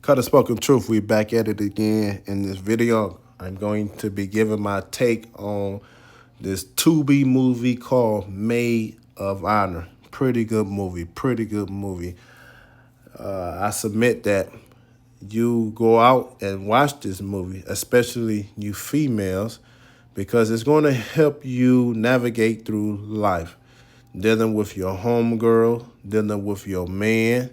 Cut the spoken truth. We back at it again. In this video, I'm going to be giving my take on this Tubi movie called Maid of Honor. Pretty good movie. Pretty good movie. I submit that you go out and watch this movie, especially you females, because it's going to help you navigate through life, dealing with your homegirl, dealing with your man,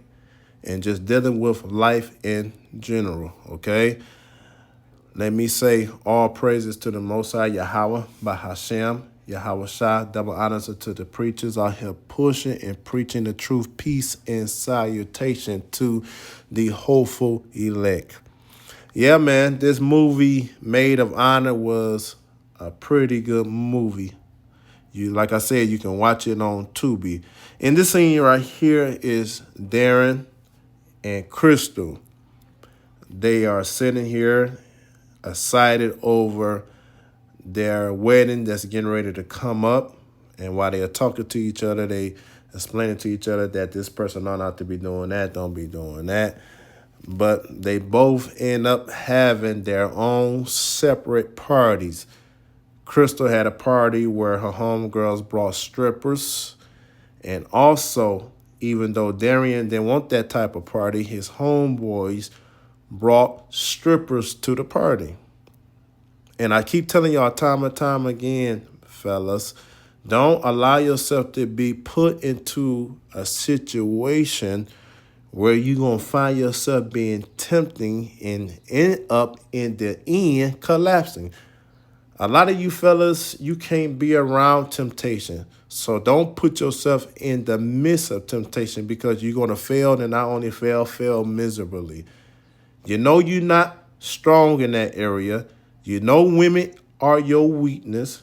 and just dealing with life in general, okay? Let me say all praises to the Most High Yahweh, Bahashem, Yahweh Shah, double honors to the preachers out here pushing and preaching the truth, peace, and salutation to the hopeful elect. Yeah, man, this movie, Maid of Honor, was a pretty good movie. Like I said, you can watch it on Tubi. And this scene right here is Darrion and Crystal. They are sitting here excited over their wedding that's getting ready to come up. And while they are talking to each other, they explaining to each other that this person ought not to be doing that, don't be doing that. But they both end up having their own separate parties. Crystal had a party where her homegirls brought strippers. And also, even though Darrion didn't want that type of party, his homeboys brought strippers to the party. And I keep telling y'all time and time again, fellas, don't allow yourself to be put into a situation where you're going to find yourself being tempting and end up in the end collapsing. A lot of you fellas, you can't be around temptation. So don't put yourself in the midst of temptation, because you're going to fail, and not only fail miserably. You know you're not strong in that area. You know women are your weakness.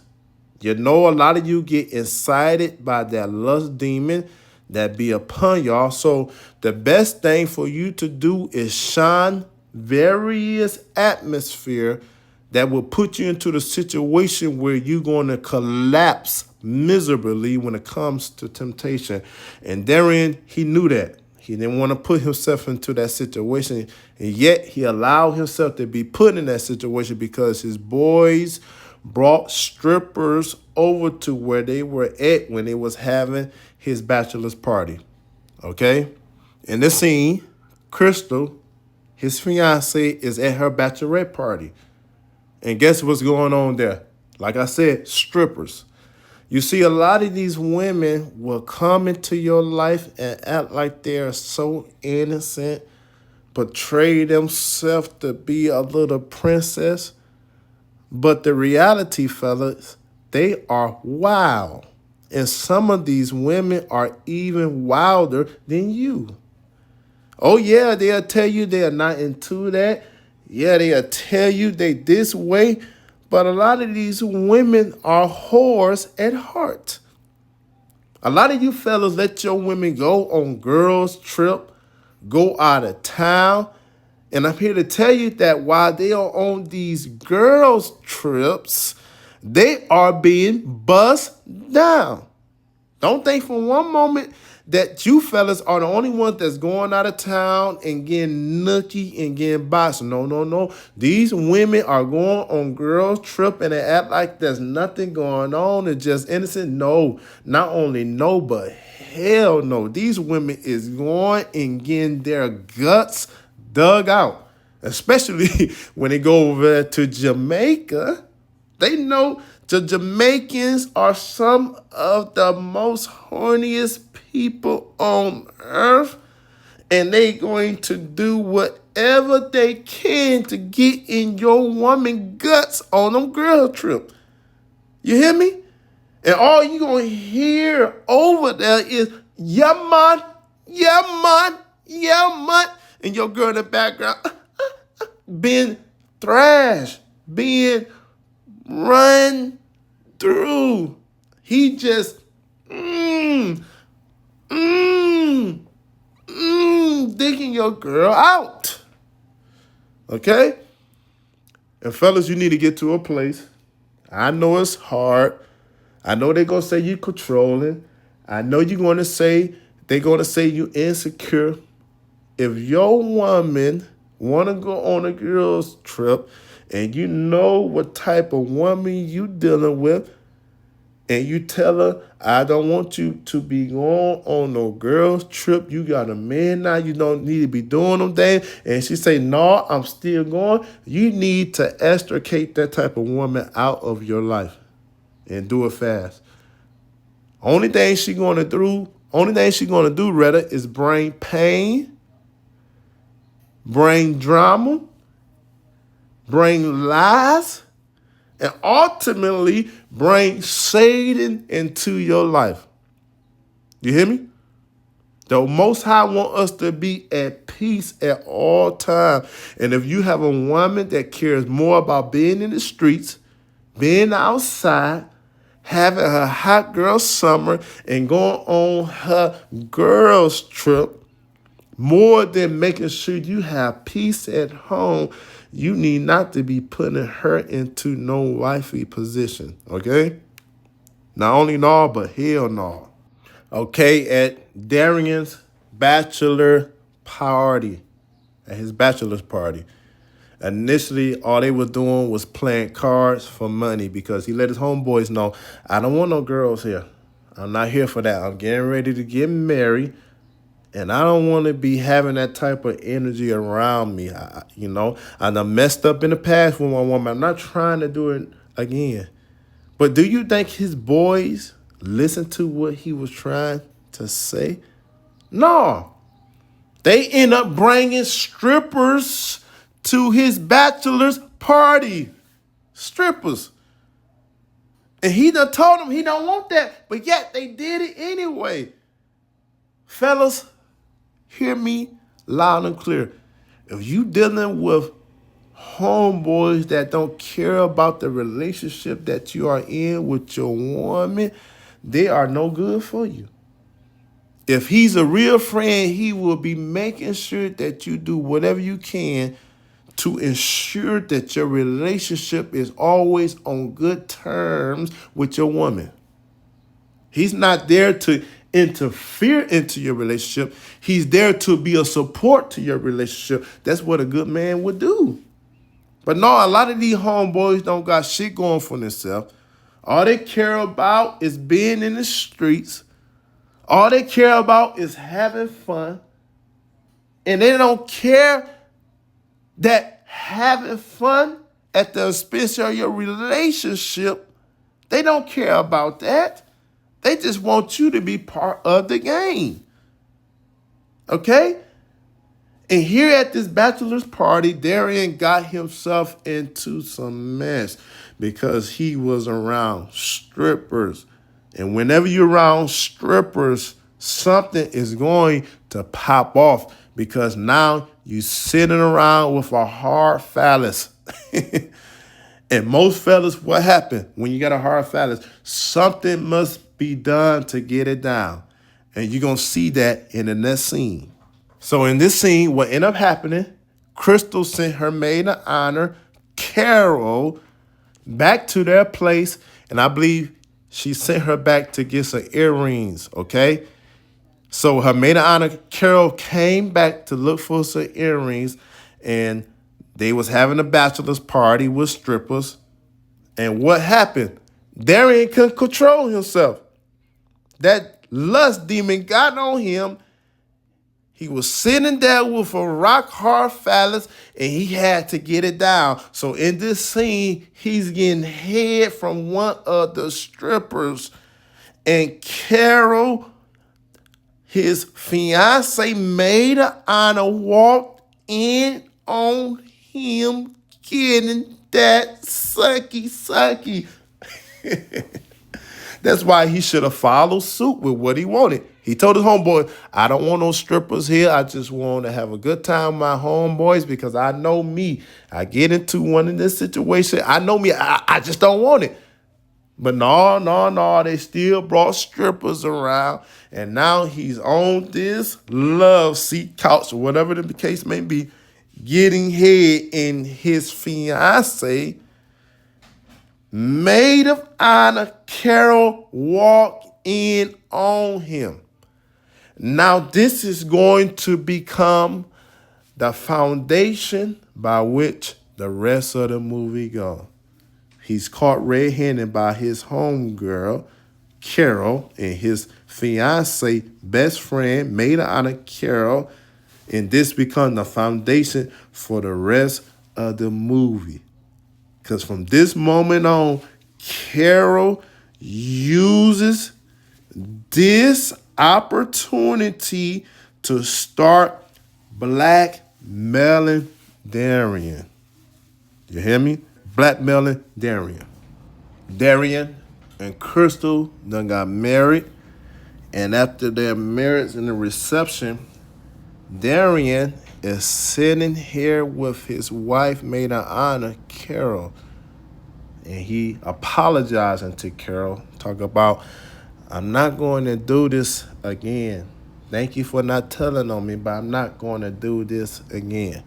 You know a lot of you get incited by that lust demon that be upon y'all. So the best thing for you to do is shun various atmosphere that will put you into the situation where you're going to collapse miserably when it comes to temptation. And Darrion, he knew that. He didn't want to put himself into that situation, and yet he allowed himself to be put in that situation because his boys brought strippers over to where they were at when they was having his bachelor's party, okay? In this scene, Crystal, his fiancée, is at her bachelorette party. And guess what's going on there? Like I said, strippers. You see, a lot of these women will come into your life and act like they're so innocent, portray themselves to be a little princess. But the reality, fellas, they are wild. And some of these women are even wilder than you. Oh, yeah, they'll tell you they are not into that. Yeah, they'll tell you they this way. But a lot of these women are whores at heart. A lot of you fellas let your women go on girls' trip, go out of town. And I'm here to tell you that while they are on these girls' trips, they are being bussed down. Don't think for one moment that you fellas are the only ones that's going out of town and getting nookie and getting boxed. No. These women are going on girls' trip and they act like there's nothing going on. It's just innocent. No, not only no, but hell no. These women is going and getting their guts dug out, especially when they go over to Jamaica. They know the Jamaicans are some of the most horniest people on earth, and they going to do whatever they can to get in your woman guts on them girl trip. You hear me? And all you going to hear over there is, yeah, man, yeah, man, yeah, man. And your girl in the background being thrashed, being run through. He just digging your girl out. Okay? And fellas, you need to get to a place. I know it's hard. I know they're going to say you controlling. I know they're going to say you insecure. If your woman want to go on a girls trip, and you know what type of woman you dealing with, and you tell her, I don't want you to be going on no girls trip. You got a man now. You don't need to be doing them things. And she say, no, I'm still going. You need to extricate that type of woman out of your life and do it fast. Only thing she gonna do, Retta, is bring pain, bring drama, bring lies, and ultimately bring Satan into your life. You hear me? The Most High want us to be at peace at all times. And if you have a woman that cares more about being in the streets, being outside, having her hot girl summer, and going on her girls trip, more than making sure you have peace at home, you need not to be putting her into no wifey position, okay? Not only no, but hell no. Okay, at Darrion's bachelor party, at his bachelor's party, initially all they was doing was playing cards for money because he let his homeboys know, I don't want no girls here. I'm not here for that. I'm getting ready to get married. And I don't want to be having that type of energy around me. I done messed up in the past with my woman. I'm not trying to do it again. But do you think his boys listened to what he was trying to say? No. They end up bringing strippers to his bachelor's party. Strippers. And he done told them he don't want that. But yet they did it anyway. Fellas, hear me loud and clear. If you dealing with homeboys that don't care about the relationship that you are in with your woman, they are no good for you. If he's a real friend, he will be making sure that you do whatever you can to ensure that your relationship is always on good terms with your woman. He's not there to interfere into your relationship. He's there to be a support to your relationship. That's what a good man would do. But no, a lot of these homeboys don't got shit going for themselves. All they care about is being in the streets. All they care about is having fun. And they don't care that having fun at the expense of your relationship, they don't care about that. They just want you to be part of the game. Okay? And here at this bachelor's party, Darrion got himself into some mess because he was around strippers. And whenever you're around strippers, something is going to pop off because now you're sitting around with a hard phallus. And most fellas, what happened when you got a hard phallus? Something must be done to get it down. And you're going to see that in the next scene. So in this scene, what ended up happening, Crystal sent her maid of honor, Carol, back to their place. And I believe she sent her back to get some earrings, okay? So her maid of honor, Carol, came back to look for some earrings. And they was having a bachelor's party with strippers. And what happened? Darrion couldn't control himself. That lust demon got on him. He was sitting there with a rock hard phallus and he had to get it down. So in this scene, he's getting head from one of the strippers. And Carol, his fiancée maid of honor, walked in on him getting that sucky. That's why he should have followed suit with what he wanted. He told his homeboy, I don't want no strippers here. I just want to have a good time with my homeboys because I know me. I get into one in this situation. I know me. I just don't want it. But no. They still brought strippers around. And now he's on this love seat couch or whatever the case may be, getting head in his fiancée, maid of honor, Carol, walked in on him. Now this is going to become the foundation by which the rest of the movie go. He's caught red-handed by his homegirl, Carol, and his fiancée, best friend, maid of honor, Carol, and this becomes the foundation for the rest of the movie. Because from this moment on, Carol uses this opportunity to start blackmailing Darrion. You hear me? Blackmailing Darrion. Darrion and Crystal done got married. And after their marriage and the reception, Darrion is sitting here with his wife, maid of honor, Carol. And he apologizing to Carol. Talk about, I'm not going to do this again. Thank you for not telling on me, but I'm not going to do this again.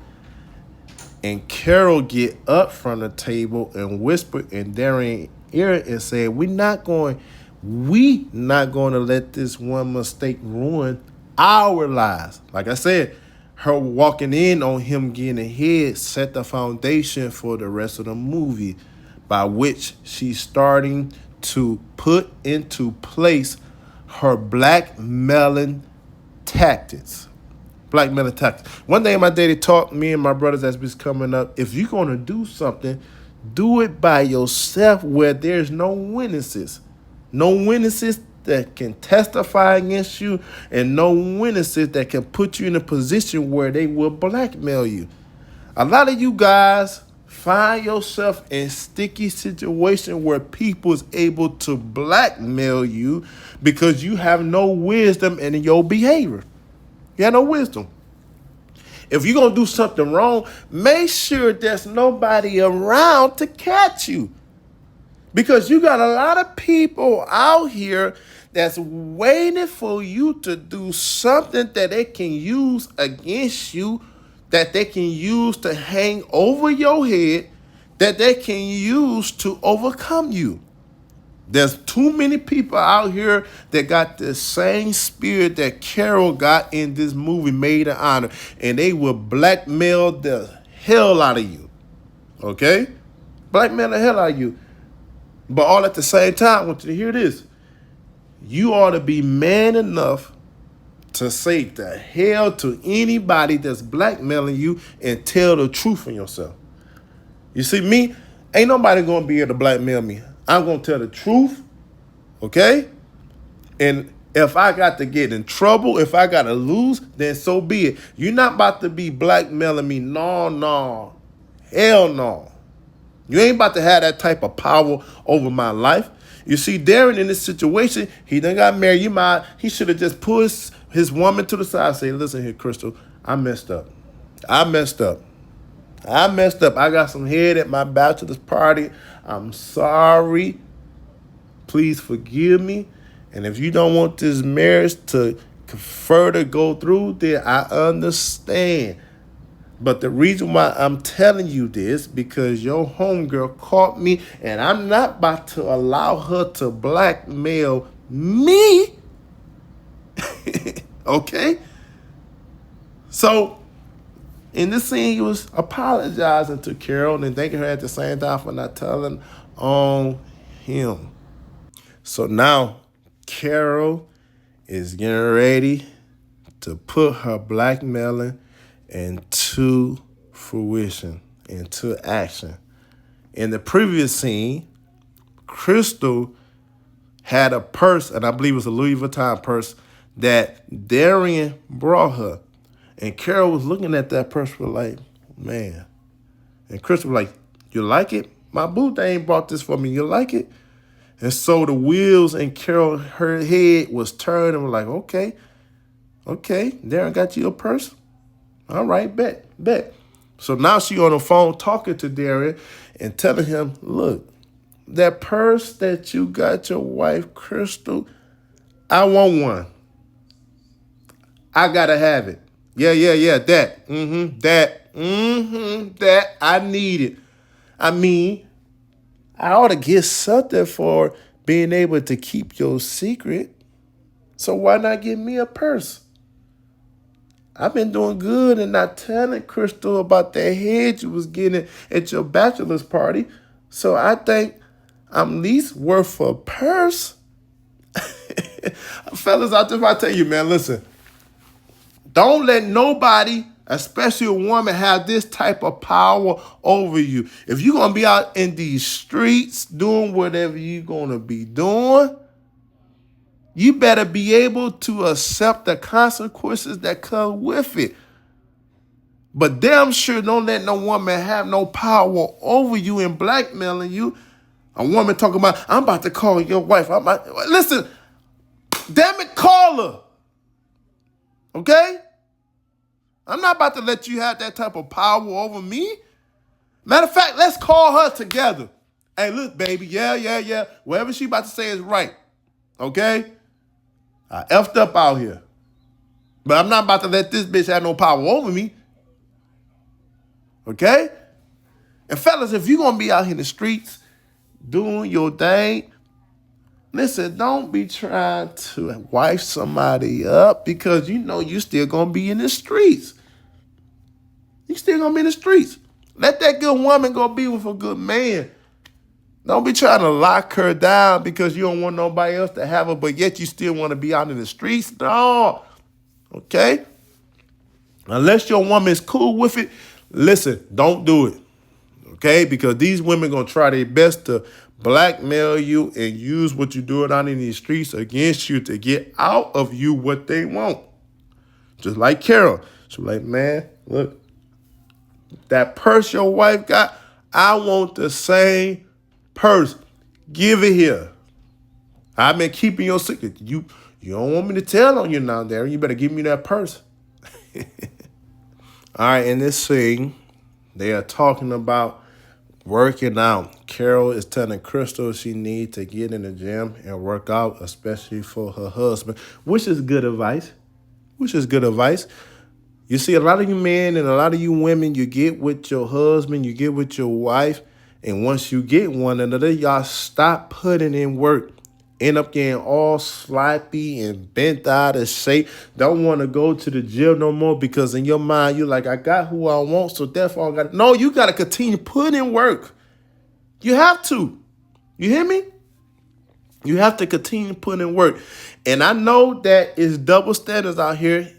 And Carol get up from the table and whisper in Darrion's ear and say, we not going to let this one mistake ruin our lives. Like I said, her walking in on him getting ahead set the foundation for the rest of the movie, by which she's starting to put into place her blackmailing tactics. Blackmailing tactics. One day my daddy taught me and my brothers as we was coming up, if you're going to do something, do it by yourself where there's no witnesses. No witnesses that can testify against you, and no witnesses that can put you in a position where they will blackmail you. A lot of you guys find yourself in sticky situations where people is able to blackmail you because you have no wisdom in your behavior. You have no wisdom. If you're going to do something wrong, make sure there's nobody around to catch you. Because you got a lot of people out here that's waiting for you to do something that they can use against you, that they can use to hang over your head, that they can use to overcome you. There's too many people out here that got the same spirit that Carol got in this movie, Maid of Honor, and they will blackmail the hell out of you. Okay? Blackmail the hell out of you. But all at the same time, I want you to hear this. You ought to be man enough to say the hell to anybody that's blackmailing you and tell the truth on yourself. You see, me, ain't nobody going to be able to blackmail me. I'm going to tell the truth, okay? And if I got to get in trouble, if I got to lose, then so be it. You're not about to be blackmailing me. No. Hell no. You ain't about to have that type of power over my life. You see, Darrion in this situation, he done got married. He should have just put his woman to the side and say, listen here, Crystal, I messed up. I got some head at my bachelor's party. I'm sorry. Please forgive me. And if you don't want this marriage to further go through, then I understand. But the reason why I'm telling you this, because your homegirl caught me, and I'm not about to allow her to blackmail me. Okay? So, in this scene, he was apologizing to Carol and thanking her at the same time for not telling on him. So now, Carol is getting ready to put her blackmailing into fruition, into action. In the previous scene, Crystal had a purse, and I believe it was a Louis Vuitton purse, that Darrion brought her. And Carol was looking at that purse for like, man. And Crystal was like, you like it? My boo ain't bought this for me. You like it? And so the wheels in Carol, her head was turning. We're like, okay, Darrion got you a purse? All right, bet. So now she on the phone talking to Darrion and telling him, look, that purse that you got your wife, Crystal, I want one. I got to have it. Yeah, that. That. I need it. I mean, I ought to get something for being able to keep your secret. So why not give me a purse? I've been doing good and not telling Crystal about that head you was getting at your bachelor's party. So I think I'm least worth a purse. Fellas, I just want to tell you, man, listen. Don't let nobody, especially a woman, have this type of power over you. If you're going to be out in these streets doing whatever you're going to be doing, you better be able to accept the consequences that come with it. But damn sure don't let no woman have no power over you and blackmailing you. A woman talking about, I'm about to call your wife. Listen, damn it, call her. Okay? I'm not about to let you have that type of power over me. Matter of fact, let's call her together. Hey, look, baby, yeah. Whatever she about to say is right. Okay? I effed up out here. But I'm not about to let this bitch have no power over me. Okay? And fellas, if you're going to be out here in the streets doing your thing, listen, don't be trying to wife somebody up because you know you still going to be in the streets. You still going to be in the streets. Let that good woman go be with a good man. Don't be trying to lock her down because you don't want nobody else to have her, but yet you still want to be out in the streets. No. Okay? Unless your woman is cool with it, listen, don't do it. Okay? Because these women going to try their best to blackmail you and use what you're doing out in these streets against you to get out of you what they want. Just like Carol. She's like, man, look, that purse your wife got, I want the same purse. Give it here. I've been keeping your secret. You don't want me to tell on you now, Darrion. You better give me that purse. All right, in this scene, they are talking about working out. Carol is telling Crystal she needs to get in the gym and work out, especially for her husband, which is good advice. You see, a lot of you men and a lot of you women, you get with your husband, you get with your wife, and once you get one another, y'all stop putting in work. End up getting all sloppy and bent out of shape. Don't want to go to the gym no more because in your mind, you're like, I got who I want, so therefore I got to. No, you got to continue putting in work. You have to. You hear me? You have to continue putting in work. And I know that it's double standards out here,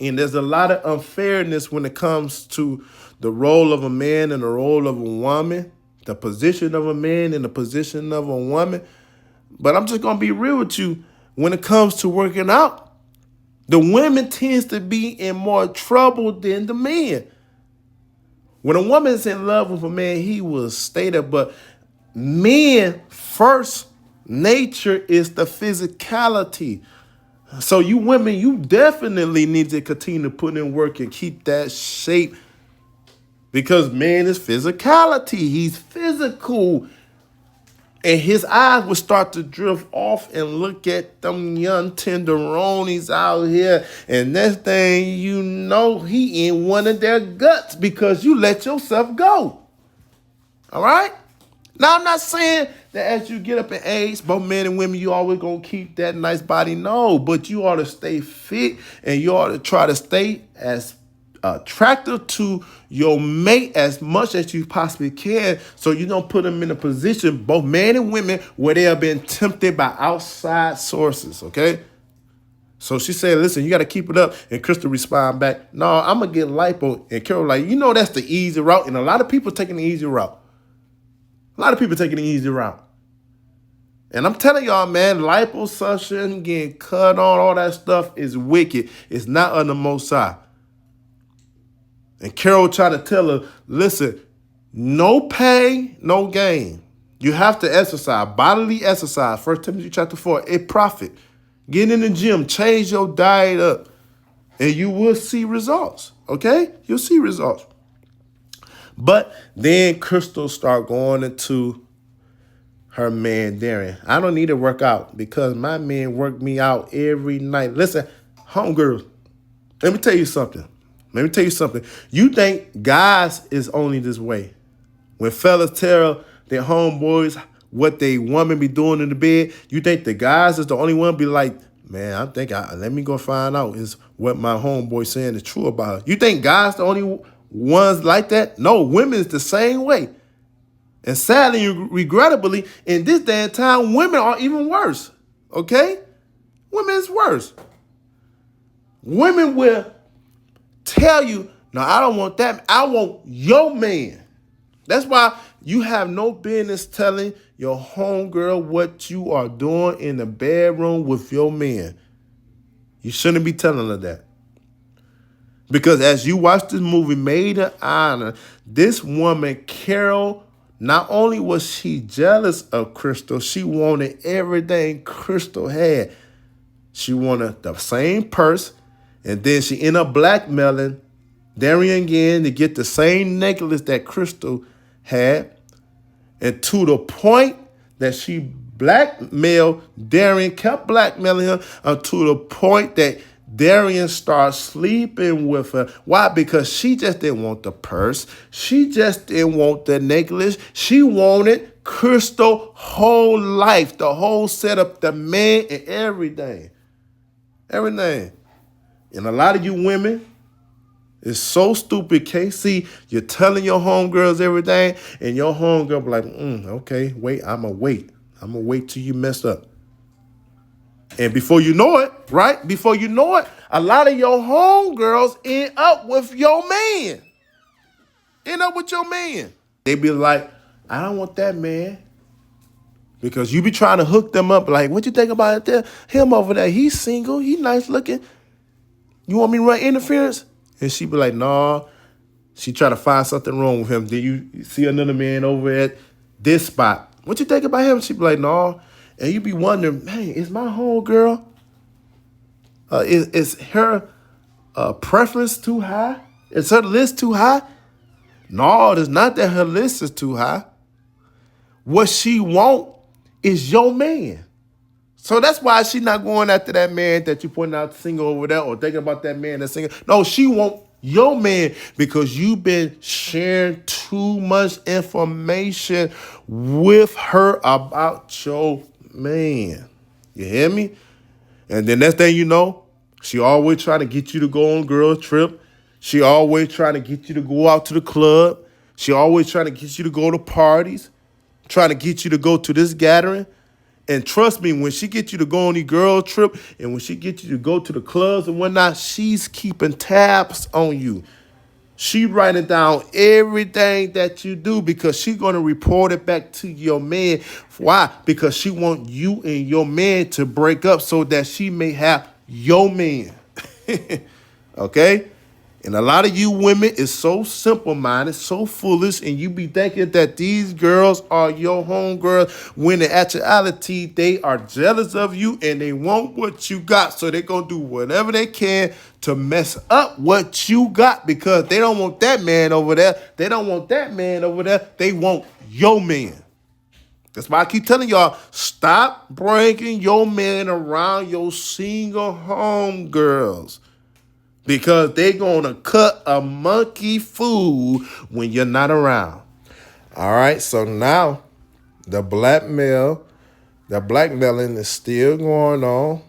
and there's a lot of unfairness when it comes to the role of a man and the role of a woman, the position of a man and the position of a woman. But I'm just going to be real with you. When it comes to working out, the women tends to be in more trouble than the men. When a woman is in love with a man, he will stay there. But men, first nature is the physicality. So you women, you definitely need to continue to put in work and keep that shape because man is physicality. He's physical. And his eyes would start to drift off and look at them young tenderonis out here. And next thing you know, he in one of their guts because you let yourself go. All right? Now, I'm not saying that as you get up in age, both men and women, you always going to keep that nice body. No, but you ought to stay fit and you ought to try to stay as attractive to your mate as much as you possibly can so you don't put them in a position, both men and women, where they have been tempted by outside sources, okay? So she said, listen, you got to keep it up. And Crystal respond back, no, I'm going to get lipo. And Carol like, you know that's the easy route. And a lot of people taking the easy route. And I'm telling y'all, man, liposuction, getting cut on, all that stuff is wicked. It's not on the Most High. And Carol tried to tell her, listen, no pain, no gain. You have to exercise, bodily exercise. 1 Timothy chapter 4, it profit. Get in the gym, change your diet up, and you will see results, okay? You'll see results. But then Crystal start going into her man, Darrion. I don't need to work out because my man worked me out every night. Listen, homegirls, let me tell you something. You think guys is only this way. When fellas tell their homeboys what they woman be doing in the bed, you think the guys is the only one be like, man, let me go find out. Is what my homeboy saying is true about her. You think guys the only ones like that? No, women is the same way. And sadly and regrettably, in this day and time, women are even worse. Okay? Women is worse. Women will tell you, no, I don't want that. I want your man. That's why you have no business telling your homegirl what you are doing in the bedroom with your man. You shouldn't be telling her that. Because as you watch this movie, Maid of Honor, this woman, Carol, not only was she jealous of Crystal, she wanted everything Crystal had. She wanted the same purse, and then she ended up blackmailing Darrion again to get the same necklace that Crystal had. And to the point that she blackmailed Darrion, kept blackmailing her to the point that Darrion started sleeping with her. Why? Because she just didn't want the purse. She just didn't want the necklace. She wanted Crystal whole life, the whole setup, the man and everything. Everything. And a lot of you women, it's so stupid, KC. You're telling your homegirls everything, and your homegirl be like, okay, wait, I'm going to wait till you mess up. And before you know it, right? Before you know it, a lot of your homegirls end up with your man. They be like, I don't want that man. Because you be trying to hook them up like, what you think about that? Him over there, he's single, he nice looking. You want me to run interference? And she be like, nah. She try to find something wrong with him. Then you see another man over at this spot. What you think about him? She be like, nah. And you be wondering, man, is my homegirl, is her preference too high? Is her list too high? No, it's not that her list is too high. What she want is your man. So that's why she not going after that man that you pointing out single over there or thinking about that man that's single. No, she want your man because you've been sharing too much information with her about your man. You hear me? And then next thing you know, she always trying to get you to go on girl trip. She always trying to get you to go out to the club. She always trying to get you to go to parties, trying to get you to go to this gathering. And trust me, when she gets you to go on the girl trip and when she gets you to go to the clubs and whatnot, she's keeping tabs on you. She writing down everything that you do because she's going to report it back to your man. Why? Because she want you and your man to break up so that she may have your man. Okay? And a lot of you women is so simple-minded, so foolish, and you be thinking that these girls are your homegirls when in actuality, they are jealous of you and they want what you got. So they're going to do whatever they can to mess up what you got because they don't want that man over there. They don't want that man over there. They want your man. That's why I keep telling y'all, stop bringing your man around your single homegirls. Because they're going to cut a monkey food when you're not around. All right, so now the blackmailing is still going on.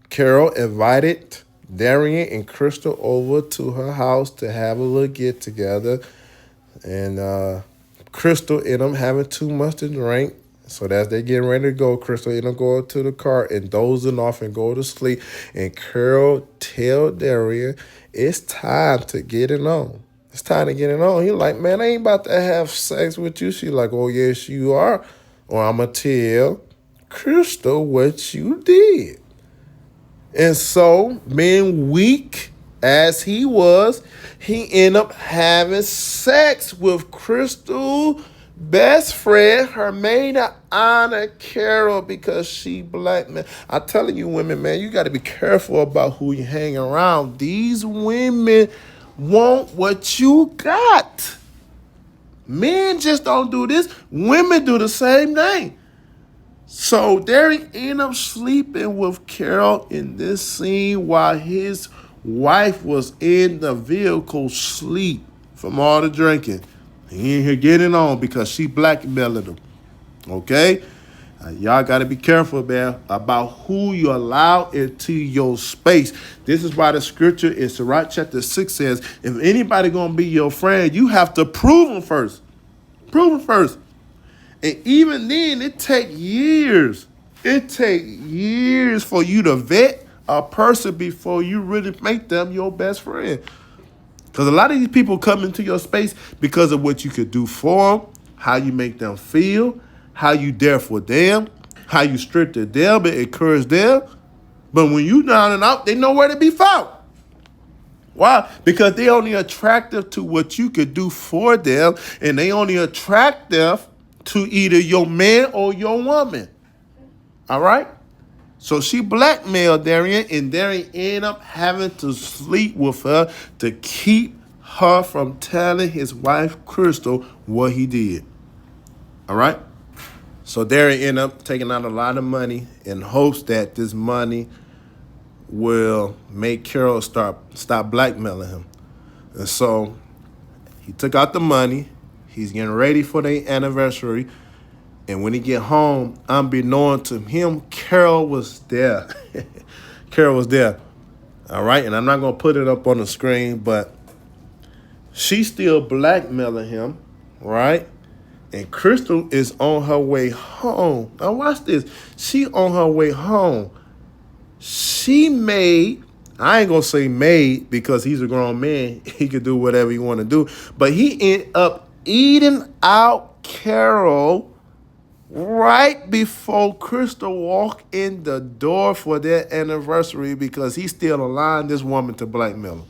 Carol, invited Darrion and Crystal over to her house to have a little get together. And Crystal ended up having too much to drink. So as they getting ready to go, Crystal ended up going to the car and dozing off and go to sleep. And Carol tell Darrion, it's time to get it on. It's time to get it on. He like, man, I ain't about to have sex with you. She like, oh, yes, you are. Or I'm going to tell Crystal what you did. And so, being weak as he was, he ended up having sex with Crystal best friend, her maid of honor, Carol, because she black, man. I'm telling you women, man, you got to be careful about who you hang around. These women want what you got. Men just don't do this. Women do the same thing. So Darrion ended up sleeping with Carol in this scene while his wife was in the vehicle sleep from all the drinking. He ain't here getting on because she blackmailed him. Okay? Y'all got to be careful, man, about who you allow into your space. This is why the scripture in Sirach chapter 6 says, if anybody going to be your friend, you have to prove them first. Prove them first. And even then, it take years. It take years for you to vet a person before you really make them your best friend. Because a lot of these people come into your space because of what you could do for them, how you make them feel, how you there for them, how you strengthen them and encourage them. But when you down and out, they know where to be found. Why? Because they only attractive to what you could do for them, and they only attractive to either your man or your woman. All right? So she blackmailed Darrion, and Darrion ended up having to sleep with her to keep her from telling his wife, Crystal, what he did. All right? So Darrion ended up taking out a lot of money in hopes that this money will make Carol stop blackmailing him. And so he took out the money. He's getting ready for their anniversary. And when he get home, unbeknown to him, Carol was there. Carol was there. All right? And I'm not going to put it up on the screen, but she's still blackmailing him, right? And Crystal is on her way home. Now watch this. She on her way home. She made, I ain't going to say made because he's a grown man. He could do whatever he want to do. But he ended up eating out Carol right before Crystal walked in the door for their anniversary because he still allowed this woman to blackmail him.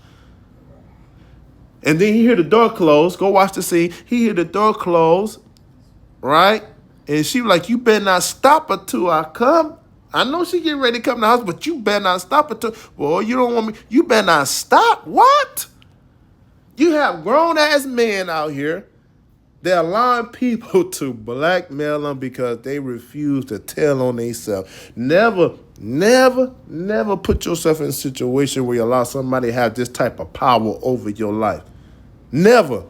And then he hear the door close. Go watch the scene. He hear the door close, right? And she like, you better not stop her till I come. I know she getting ready to come to the house, but you better not stop her till, well, you don't want me. You better not stop. What? You have grown-ass men out here. They're allowing people to blackmail them because they refuse to tell on themselves. Never, never, never put yourself in a situation where you allow somebody to have this type of power over your life. Never.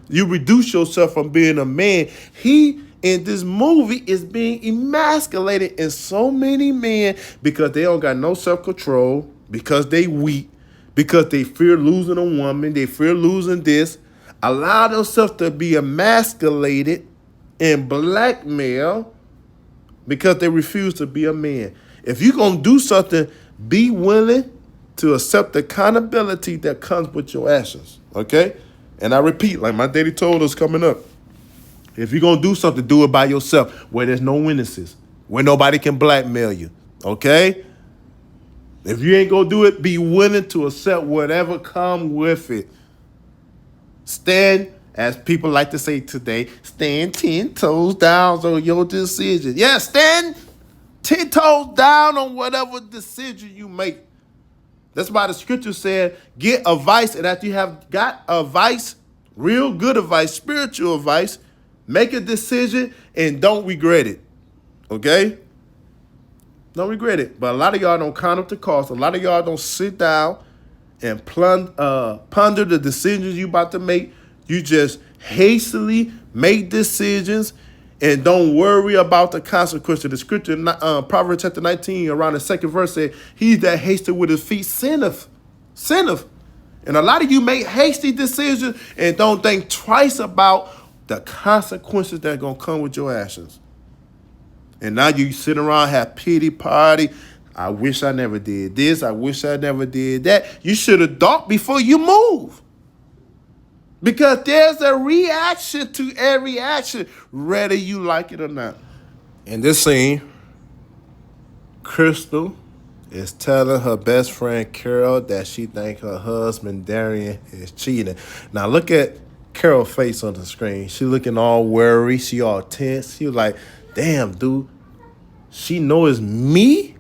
You reduce yourself from being a man. He, in this movie, is being emasculated in so many men because they don't got no self-control, because they weak, because they fear losing a woman, they fear losing this. Allow themselves to be emasculated and blackmail because they refuse to be a man. If you're going to do something, be willing to accept the accountability that comes with your actions, okay? And I repeat, like my daddy told us coming up, if you're going to do something, do it by yourself where there's no witnesses, where nobody can blackmail you, okay? If you ain't going to do it, be willing to accept whatever comes with it. Stand, as people like to say today, stand 10 toes down on your decision. Yeah, stand 10 toes down on whatever decision you make. That's why the scripture said, get advice, and after you have got advice, real good advice, spiritual advice, make a decision and don't regret it, okay? Don't regret it. But a lot of y'all don't count up the cost. A lot of y'all don't sit down and ponder the decisions you about to make. You just hastily make decisions and don't worry about the consequences. The scripture, Proverbs chapter 19, around the second verse said, he that hasteth with his feet sinneth. Sinneth. And a lot of you make hasty decisions and don't think twice about the consequences that are going to come with your actions. And now you sit around, have pity party. I wish I never did this. I wish I never did that. You should have thought before you move. Because there's a reaction to every action, whether you like it or not. In this scene, Crystal is telling her best friend, Carol, that she think her husband, Darrion, is cheating. Now, look at Carol's face on the screen. She looking all worried. She all tense. She was like, damn, dude, she know it's me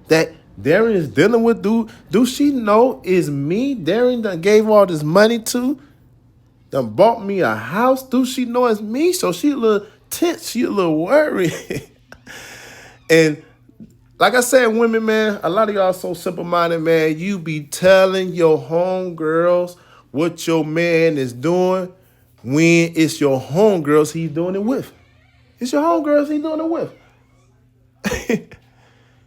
that Darrion is dealing with? Do she know it's me Darrion done gave all this money to? Done bought me a house? Do she know it's me? So she a little tense. She a little worried. And like I said, women, man, a lot of y'all so simple-minded, man. You be telling your homegirls what your man is doing when it's your homegirls he's doing it with. It's your homegirls he's doing it with.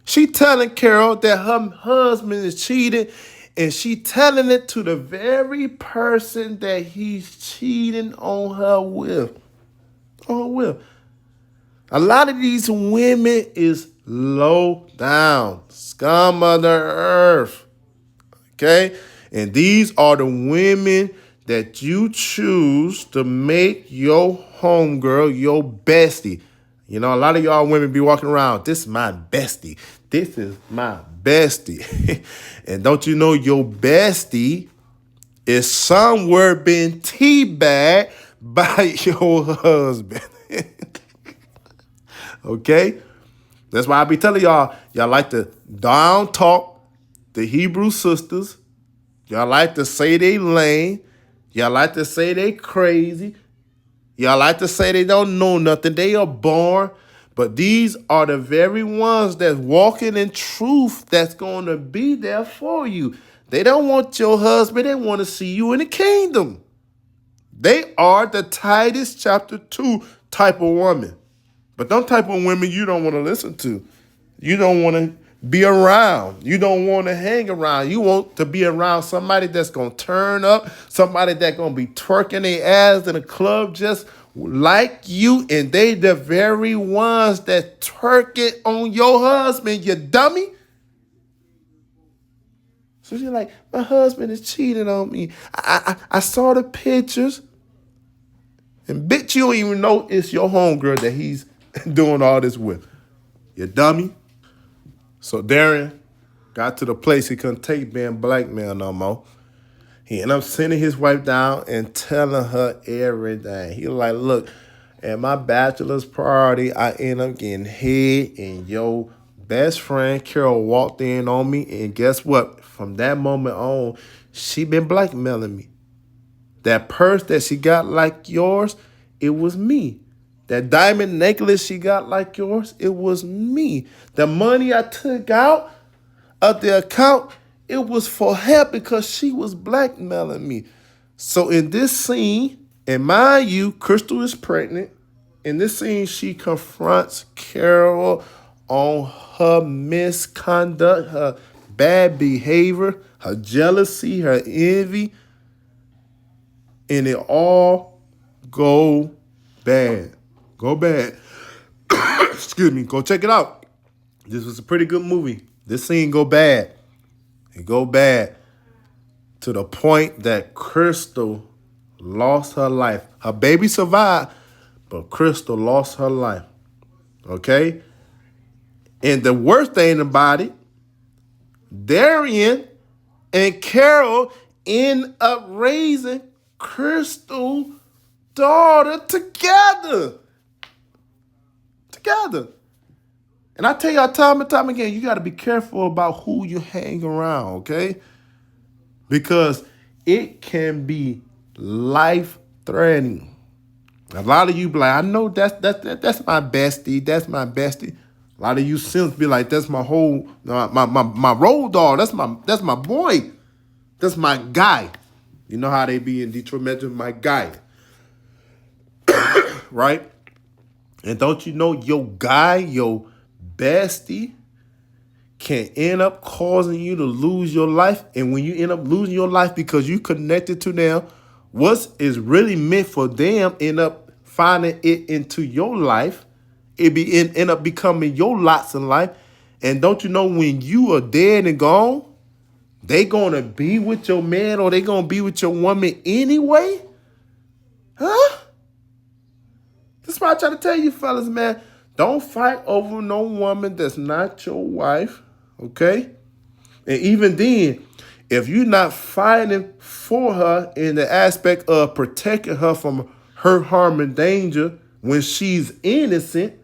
She telling Carol that her husband is cheating, and she telling it to the very person that he's cheating on her with. On with. A lot of these women is low down, scum of the earth. Okay? And these are the women that you choose to make your homegirl, your bestie. You know, a lot of y'all women be walking around, this is my bestie. This is my bestie. And don't you know your bestie is somewhere being teabagged by your husband. Okay? That's why I be telling y'all like to down talk the Hebrew sisters. Y'all like to say they lame. Y'all like to say they crazy. Y'all like to say they don't know nothing. They are born. But these are the very ones that's walking in truth that's going to be there for you. They don't want your husband. They want to see you in the kingdom. They are the Titus chapter 2 type of woman. But them type of women you don't want to listen to. You don't want to be around. You don't want to hang around. You want to be around somebody that's going to turn up, somebody that's going to be twerking their ass in a club just like you, and they the very ones that twerk it on your husband, you dummy. So you're like, my husband is cheating on me. I saw the pictures, and bitch, you don't even know it's your homegirl that he's doing all this with. You dummy. So Darrion got to the place he couldn't take being blackmailed no more. He ended up sending his wife down and telling her everything. He was like, look, at my bachelor's party, I ended up getting hit, and your best friend Carol walked in on me, and guess what? From that moment on, she been blackmailing me. That purse that she got like yours, it was me. That diamond necklace she got like yours, it was me. The money I took out of the account, it was for her because she was blackmailing me. So in this scene, and mind you, Crystal is pregnant. In this scene, she confronts Carol on her misconduct, her bad behavior, her jealousy, her envy, and it all go bad. Go bad. Excuse me. Go check it out. This was a pretty good movie. This scene go bad. It go bad to the point that Crystal lost her life. Her baby survived, but Crystal lost her life. Okay? And the worst thing about it, Darrion and Carol end up raising Crystal's daughter together. And I tell y'all time and time again, you got to be careful about who you hang around, okay? Because it can be life-threatening. A lot of you be like, I know that's my bestie. That's my bestie. A lot of you simps be like, that's my whole my road dog. That's my boy. That's my guy. You know how they be in Detroit Metro, my guy. Right? And don't you know your guy, your bestie, can end up causing you to lose your life? And when you end up losing your life because you connected to them, what is really meant for them end up finding it into your life. It end up becoming your lots in life. And don't you know when you are dead and gone, they gonna be with your man or they gonna be with your woman anyway? Huh? That's why I try to tell you fellas, man, don't fight over no woman that's not your wife, okay? And even then, if you're not fighting for her in the aspect of protecting her from hurt, harm, and danger when she's innocent,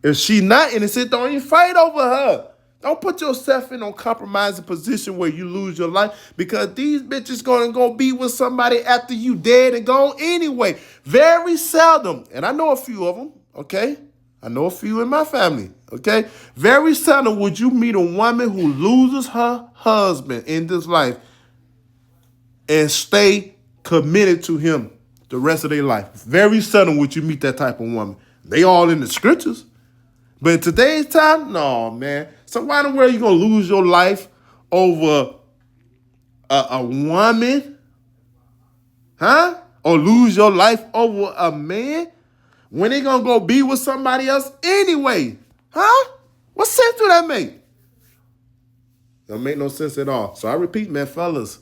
if she's not innocent, don't even fight over her. Don't put yourself in a compromising position where you lose your life because these bitches gonna go be with somebody after you dead and gone anyway. Very seldom, and I know a few of them, okay? I know a few in my family, okay? Very seldom would you meet a woman who loses her husband in this life and stay committed to him the rest of their life. Very seldom would you meet that type of woman. They all in the scriptures. But in today's time, no, man. So why in the world you gonna lose your life over a woman, huh? Or lose your life over a man when they gonna go be with somebody else anyway, huh? What sense do that make? Don't make no sense at all. So I repeat, man, fellas,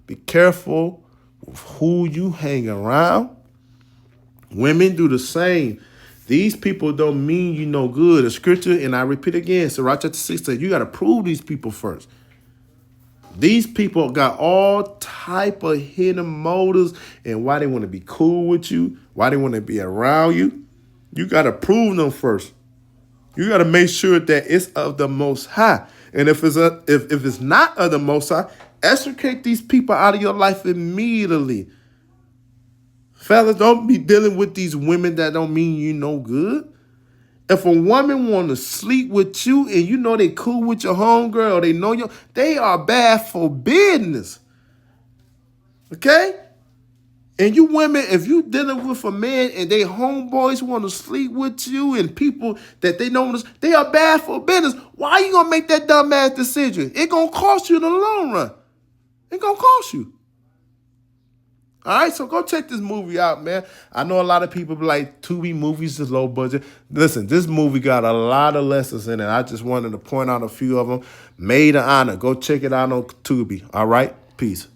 be careful with who you hang around. Women do the same. These people don't mean you no good. The scripture, and I repeat again, Sirach chapter 6 says you got to prove these people first. These people got all type of hidden motives and why they want to be cool with you, why they want to be around you. You got to prove them first. You got to make sure that it's of the Most High. And if it's not of the Most High, extricate these people out of your life immediately. Fellas, don't be dealing with these women that don't mean you no good. If a woman want to sleep with you and you know they cool with your homegirl or they know you, they are bad for business. Okay? And you women, if you dealing with a man and they homeboys want to sleep with you and people that they know, they are bad for business. Why are you going to make that dumbass decision? It's going to cost you in the long run. It's going to cost you. All right, so go check this movie out, man. I know a lot of people be like, Tubi movies is low budget. Listen, this movie got a lot of lessons in it. I just wanted to point out a few of them. Maid of Honor. Go check it out on Tubi. All right, peace.